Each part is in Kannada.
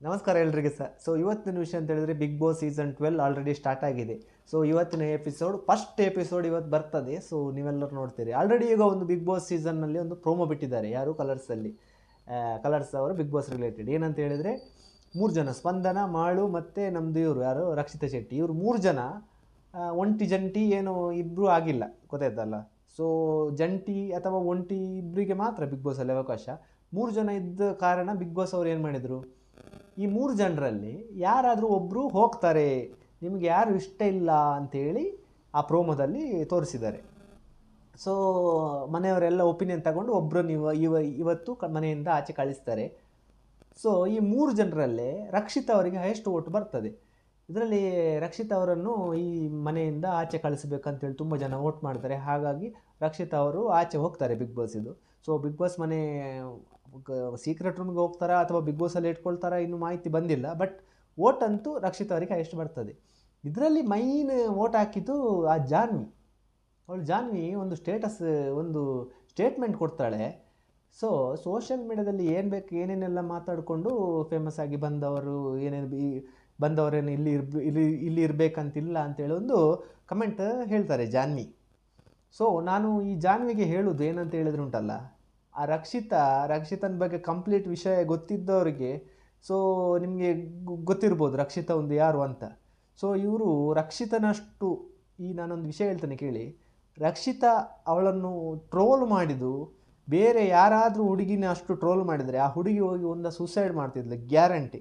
ನಮಸ್ಕಾರ ಎಲ್ರಿಗೆ ಸರ್. ಸೊ ಇವತ್ತಿನ ವಿಷಯ ಅಂತ ಹೇಳಿದ್ರೆ Bigg Boss season 12 already start ಆಗಿದೆ. ಸೊ ಇವತ್ತಿನ ಎಪಿಸೋಡ್ ಫಸ್ಟ್ ಎಪಿಸೋಡ್ ಇವತ್ತು ಬರ್ತದೆ. ಸೊ ನೀವೆಲ್ಲರೂ ನೋಡ್ತೀರಿ. ಆಲ್ರೆಡಿ ಈಗ ಒಂದು ಬಿಗ್ ಬಾಸ್ ಸೀಸನ್ನಲ್ಲಿ ಒಂದು ಪ್ರೋಮೋ ಬಿಟ್ಟಿದ್ದಾರೆ. ಯಾರು ಕಲರ್ಸಲ್ಲಿ ಕಲರ್ಸ್ ಅವರು ಬಿಗ್ ಬಾಸ್ ರಿಲೇಟೆಡ್ ಏನಂತ ಹೇಳಿದರೆ 3 ಜನ ಸ್ಪಂದನ, ಮಾಳು ಮತ್ತು ನಮ್ಮದು ಇವರು ಯಾರು ರಕ್ಷಿತಾ ಶೆಟ್ಟಿ, ಇವರು 3 ಜನ ಒಂಟಿ ಜಂಟಿ ಏನು ಇಬ್ಬರು ಆಗಿಲ್ಲ, ಗೊತ್ತಾಯ್ತಲ್ಲ. ಸೊ ಜಂಟಿ ಅಥವಾ ಒಂಟಿ ಇಬ್ಬರಿಗೆ ಮಾತ್ರ ಬಿಗ್ ಬಾಸಲ್ಲಿ ಅವಕಾಶ. 3 ಜನ ಇದ್ದ ಕಾರಣ ಬಿಗ್ ಬಾಸ್ ಅವ್ರು ಏನು ಮಾಡಿದರು, ಈ 3 ಜನರಲ್ಲಿ ಯಾರಾದರೂ ಒಬ್ಬರು ಹೋಗ್ತಾರೆ, ನಿಮಗೆ ಯಾರು ಇಷ್ಟ ಇಲ್ಲ ಅಂಥೇಳಿ ಆ ಪ್ರೋಮೋದಲ್ಲಿ ತೋರಿಸಿದ್ದಾರೆ. ಸೊ ಮನೆಯವರೆಲ್ಲ ಒಪಿನಿಯನ್ ತಗೊಂಡು ಒಬ್ಬರು ಇವತ್ತು ಮನೆಯಿಂದ ಆಚೆ ಕಳಿಸ್ತಾರೆ. ಸೊ ಈ 3 ಜನರಲ್ಲೇ ರಕ್ಷಿತಾ ಅವರಿಗೆ ಹೈಯೆಸ್ಟ್ ವೋಟ್ ಬರ್ತದೆ. ಇದರಲ್ಲಿ ರಕ್ಷಿತಾ ಅವರನ್ನು ಈ ಮನೆಯಿಂದ ಆಚೆ ಕಳಿಸ್ಬೇಕಂತೇಳಿ ತುಂಬ ಜನ ವೋಟ್ ಮಾಡ್ತಾರೆ. ಹಾಗಾಗಿ ರಕ್ಷಿತಾ ಅವರು ಆಚೆ ಹೋಗ್ತಾರೆ ಬಿಗ್ ಬಾಸ್ ಇದು. ಸೊ ಬಿಗ್ ಬಾಸ್ ಮನೆ ಸೀಕ್ರೆಟ್ ರೂಮ್ಗೆ ಹೋಗ್ತಾರಾ ಅಥವಾ ಬಿಗ್ ಬಾಸಲ್ಲಿ ಇಟ್ಕೊಳ್ತಾರಾ ಇನ್ನೂ ಮಾಹಿತಿ ಬಂದಿಲ್ಲ. ಬಟ್ ವೋಟ್ ಅಂತೂ ರಕ್ಷಿತಾ ಅವರಿಗೆ ಹೈಯೆಸ್ಟ್ ಬರ್ತದೆ. ಇದರಲ್ಲಿ ಮೈನ್ ವೋಟ್ ಹಾಕಿದ್ದು ಆ ಜಾನ್ವಿ. ಅವಳು ಜಾನ್ವಿ ಒಂದು ಒಂದು ಸ್ಟೇಟ್ಮೆಂಟ್ ಕೊಡ್ತಾಳೆ. ಸೊ ಸೋಷಿಯಲ್ ಮೀಡಿಯಾದಲ್ಲಿ ಏನು ಬೇಕು ಏನೇನೆಲ್ಲ ಮಾತಾಡಿಕೊಂಡು ಫೇಮಸ್ ಆಗಿ ಬಂದವರೇನು ಇಲ್ಲಿ ಇರಬೇಕಂತಿಲ್ಲ ಅಂತೇಳಿ ಒಂದು ಕಮೆಂಟ್ ಹೇಳ್ತಾರೆ ಜಾನ್ವಿ. ಸೊ ನಾನು ಈ ಜಾನ್ವಿಗೆ ಹೇಳೋದು ಏನಂತ ಹೇಳಿದ್ರೆ ಉಂಟಲ್ಲ, ಆ ರಕ್ಷಿತನ ಬಗ್ಗೆ ಕಂಪ್ಲೀಟ್ ವಿಷಯ ಗೊತ್ತಿದ್ದವರಿಗೆ ಸೊ ನಿಮಗೆ ಗೊತ್ತಿರ್ಬೋದು ರಕ್ಷಿತಾ ಒಂದು ಯಾರು ಅಂತ. ಸೊ ಇವರು ರಕ್ಷಿತನಷ್ಟು ನಾನೊಂದು ವಿಷಯ ಹೇಳ್ತೇನೆ ಕೇಳಿ. ರಕ್ಷಿತಾ ಅವಳನ್ನು ಟ್ರೋಲ್ ಮಾಡಿದ್ದು ಬೇರೆ ಯಾರಾದರೂ ಹುಡುಗಿನ ಅಷ್ಟು ಟ್ರೋಲ್ ಮಾಡಿದರೆ ಆ ಹುಡುಗಿ ಹೋಗಿ ಒಂದು ಸೂಸೈಡ್ ಮಾಡ್ತಿದ್ಲು ಗ್ಯಾರಂಟಿ.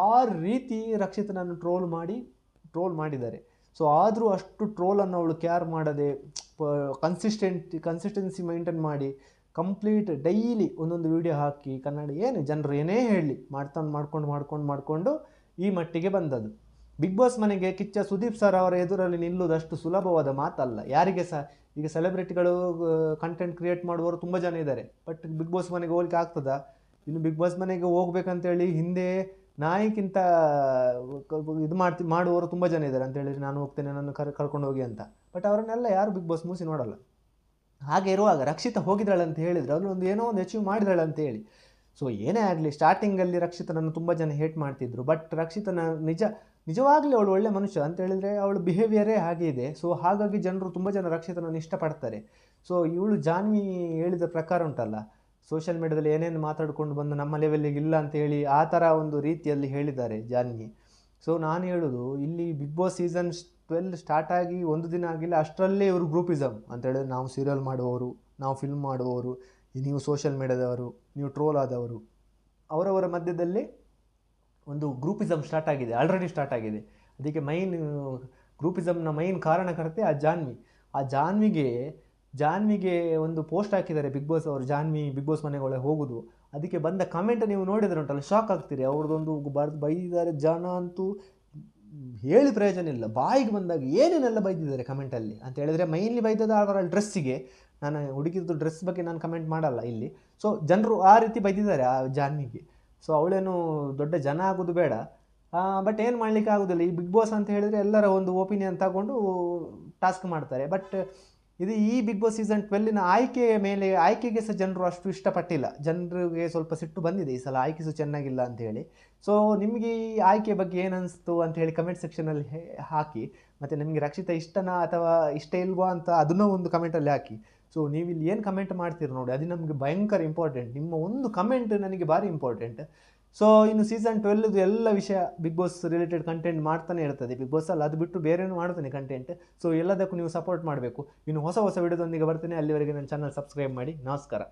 ಆ ರೀತಿ ರಕ್ಷಿತನನ್ನು ಟ್ರೋಲ್ ಮಾಡಿದ್ದಾರೆ. ಸೊ ಆದರೂ ಅಷ್ಟು ಟ್ರೋಲನ್ನು ಅವಳು ಕೇರ್ ಮಾಡದೆ ಕನ್ಸಿಸ್ಟೆನ್ಸಿ ಮೇಂಟೈನ್ ಮಾಡಿ ಕಂಪ್ಲೀಟ್ ಡೈಲಿ ಒಂದೊಂದು ವಿಡಿಯೋ ಹಾಕಿ ಕನ್ನಡ ಏನು ಜನರು ಏನೇ ಹೇಳಿ ಮಾಡ್ಕೊಂಡು ಈ ಮಟ್ಟಿಗೆ ಬಂದದ್ದು. ಬಿಗ್ ಬಾಸ್ ಮನೆಗೆ ಕಿಚ್ಚ ಸುದೀಪ್ ಸರ್ ಅವರ ಎದುರಲ್ಲಿ ನಿಲ್ಲುವುದಷ್ಟು ಸುಲಭವಾದ ಮಾತಲ್ಲ ಯಾರಿಗೆ ಸಹ. ಈಗ ಸೆಲೆಬ್ರಿಟಿಗಳು ಕಂಟೆಂಟ್ ಕ್ರಿಯೇಟ್ ಮಾಡುವವರು ತುಂಬ ಜನ ಇದ್ದಾರೆ. ಬಟ್ ಬಿಗ್ ಬಾಸ್ ಮನೆಗೆ ಹೋಗ್ಲಿಕ್ಕೆ ಆಗ್ತದಾ? ಇನ್ನು ಬಿಗ್ ಬಾಸ್ ಮನೆಗೆ ಹೋಗ್ಬೇಕಂತೇಳಿ ಹಿಂದೆ ನಾಯಿಗಿಂತ ಇದು ಮಾಡುವವರು ತುಂಬ ಜನ ಇದ್ದಾರೆ ಅಂತ ಹೇಳಿದ್ರೆ ನಾನು ಹೋಗ್ತೇನೆ, ನನ್ನ ಕರ್ಕೊಂಡು ಹೋಗಿ ಅಂತ. ಬಟ್ ಅವರನ್ನೆಲ್ಲ ಯಾರು ಬಿಗ್ ಬಾಸ್ ಮೂಸಿ ನೋಡಲ್ಲ. ಹಾಗೆ ಇರುವಾಗ ರಕ್ಷಿತಾ ಹೋಗಿದ್ದಾಳೆ ಅಂತ ಹೇಳಿದರೆ ಅವಳು ಏನೋ ಒಂದು ಅಚೀವ್ ಮಾಡಿದಾಳೆ ಅಂತ ಹೇಳಿ. ಸೊ ಏನೇ ಆಗಲಿ ಸ್ಟಾರ್ಟಿಂಗಲ್ಲಿ ರಕ್ಷಿತನನ್ನು ತುಂಬ ಜನ ಹೇಟ್ ಮಾಡ್ತಿದ್ರು. ಬಟ್ ರಕ್ಷಿತನ ನಿಜವಾಗ್ಲೂ ಅವಳು ಒಳ್ಳೆ ಮನುಷ್ಯ ಅಂತ ಹೇಳಿದರೆ ಅವಳು ಬಿಹೇವಿಯರೇ ಹಾಗೆ ಇದೆ. ಸೊ ಹಾಗಾಗಿ ಜನರು ತುಂಬ ಜನ ರಕ್ಷಿತನನ್ನು ಇಷ್ಟಪಡ್ತಾರೆ. ಸೊ ಇವಳು ಜಾನ್ವಿ ಹೇಳಿದ ಪ್ರಕಾರ ಉಂಟಲ್ಲ, ಸೋಷಿಯಲ್ ಮೀಡಿಯಾದಲ್ಲಿ ಏನೇನು ಮಾತಾಡ್ಕೊಂಡು ಬಂದು ನಮ್ಮ ಲೆವೆಲ್ಲಿಗೆ ಇಲ್ಲ ಅಂತ ಹೇಳಿ ಆ ಥರ ಒಂದು ರೀತಿಯಲ್ಲಿ ಹೇಳಿದ್ದಾರೆ ಜಾನ್ವಿ. ಸೊ ನಾನು ಹೇಳೋದು ಇಲ್ಲಿ ಬಿಗ್ ಬಾಸ್ ಸೀಸನ್ 12 ಸ್ಟಾರ್ಟ್ ಆಗಿ ಒಂದು ದಿನ ಆಗಿಲ್ಲ, ಅಷ್ಟರಲ್ಲೇ ಇವರು ಗ್ರೂಪಿಸಮ್ ಅಂತ ಹೇಳಿದ್ರೆ ನಾವು ಸೀರಿಯಲ್ ಮಾಡುವವರು, ನಾವು ಫಿಲ್ಮ್ ಮಾಡುವವರು, ನೀವು ಸೋಷಿಯಲ್ ಮೀಡಿಯಾದವರು, ನೀವು ಟ್ರೋಲ್ ಆದವರು, ಅವರವರ ಮಧ್ಯದಲ್ಲಿ ಒಂದು ಗ್ರೂಪಿಸಮ್ ಆಲ್ರೆಡಿ ಸ್ಟಾರ್ಟ್ ಆಗಿದೆ. ಅದಕ್ಕೆ ಗ್ರೂಪಿಸಮ್ನ ಮೈನ್ ಕಾರಣಕರ್ತೆ ಆ ಜಾನ್ವಿ. ಆ ಜಾನ್ವಿಗೆ ಒಂದು ಪೋಸ್ಟ್ ಹಾಕಿದ್ದಾರೆ ಬಿಗ್ ಬಾಸ್ ಅವರು, ಜಾನ್ವಿ ಬಿಗ್ ಬಾಸ್ ಮನೆಗೆ ಹೋಗೋದು. ಅದಕ್ಕೆ ಬಂದ ಕಮೆಂಟ್ ನೀವು ನೋಡಿದ್ರೆ ಉಂಟಲ್ಲ ಶಾಕ್ ಆಗ್ತೀರಿ. ಅವ್ರದ್ದೊಂದು ಬೈದಿದ್ದಾರೆ ಜನ ಅಂತೂ ಹೇಳಿ ಪ್ರಯೋಜನ ಇಲ್ಲ. ಬಾಯಿಗೆ ಬಂದಾಗ ಏನೇನೆಲ್ಲ ಬೈದಿದ್ದಾರೆ ಕಮೆಂಟಲ್ಲಿ ಅಂತ ಹೇಳಿದರೆ ಮೈನ್ಲಿ ಬೈದದ ಅವರ ಡ್ರೆಸ್ಸಿಗೆ. ನಾನು ಹುಡುಗಿದ್ದು ಡ್ರೆಸ್ ಬಗ್ಗೆ ನಾನು ಕಮೆಂಟ್ ಮಾಡಲ್ಲ ಇಲ್ಲಿ. ಸೊ ಜನರು ಆ ರೀತಿ ಬೈದಿದ್ದಾರೆ ಆ ಜಾನ್ವಿಗೆ. ಸೊ ಅವಳೇನು ದೊಡ್ಡ ಜನ ಆಗೋದು ಬೇಡ. ಬಟ್ ಏನು ಮಾಡಲಿಕ್ಕೆ ಆಗೋದಿಲ್ಲ. ಈ ಬಿಗ್ ಬಾಸ್ ಅಂತ ಹೇಳಿದರೆ ಎಲ್ಲರ ಒಂದು ಒಪಿನಿಯನ್ ತಗೊಂಡು ಟಾಸ್ಕ್ ಮಾಡ್ತಾರೆ. ಬಟ್ ಈ ಬಿಗ್ ಬಾಸ್ ಸೀಸನ್ 12ನ ಆಯ್ಕೆಗೆ ಸಹ ಜನರು ಅಷ್ಟು ಇಷ್ಟಪಟ್ಟಿಲ್ಲ. ಜನರಿಗೆ ಸ್ವಲ್ಪ ಸಿಟ್ಟು ಬಂದಿದೆ ಈ ಸಲ, ಆಯ್ಕೆ ಸಹ ಚೆನ್ನಾಗಿಲ್ಲ ಅಂಥೇಳಿ. ಸೊ ನಿಮಗೆ ಈ ಆಯ್ಕೆ ಬಗ್ಗೆ ಏನನ್ನಿಸ್ತು ಅಂಥೇಳಿ ಕಮೆಂಟ್ ಸೆಕ್ಷನಲ್ಲಿ ಹಾಕಿ. ಮತ್ತು ನಿಮಗೆ ರಕ್ಷಿತಾ ಇಷ್ಟನಾ ಅಥವಾ ಇಷ್ಟ ಇಲ್ವಾ ಅಂತ ಅದನ್ನೂ ಒಂದು ಕಮೆಂಟಲ್ಲಿ ಹಾಕಿ. ಸೊ ನೀವು ಇಲ್ಲಿ ಏನು ಕಮೆಂಟ್ ಮಾಡ್ತೀರಿ ನೋಡಿ, ಅದು ನಮಗೆ ಭಯಂಕರ ಇಂಪಾರ್ಟೆಂಟ್. ನಿಮ್ಮ ಒಂದು ಕಮೆಂಟ್ ನನಗೆ ಭಾರಿ ಇಂಪಾರ್ಟೆಂಟ್. ಸೊ ಇನ್ನು ಸೀಸನ್ 12 ಎಲ್ಲ ವಿಷಯ ಬಿಗ್ ಬಾಸ್ ರಿಲೇಟೆಡ್ ಕಂಟೆಂಟ್ ಮಾಡ್ತಾನೆ ಇರ್ತದೆ ಬಿಗ್ ಬಾಸಲ್ಲಿ. ಅದು ಬಿಟ್ಟು ಬೇರೇನು ಮಾಡ್ತಾನೆ ಕಂಟೆಂಟ್. ಸೊ ಎಲ್ಲದಕ್ಕೂ ನೀವು ಸಪೋರ್ಟ್ ಮಾಡಬೇಕು. ಇನ್ನು ಹೊಸ ವಿಡಿಯೋದೊಂದಿಗೆ ಬರ್ತೇನೆ. ಅಲ್ಲಿವರೆಗೆ ನನ್ನ ಚಾನಲ್ ಸಬ್ಸ್ಕ್ರೈಬ್ ಮಾಡಿ. ನಮಸ್ಕಾರ.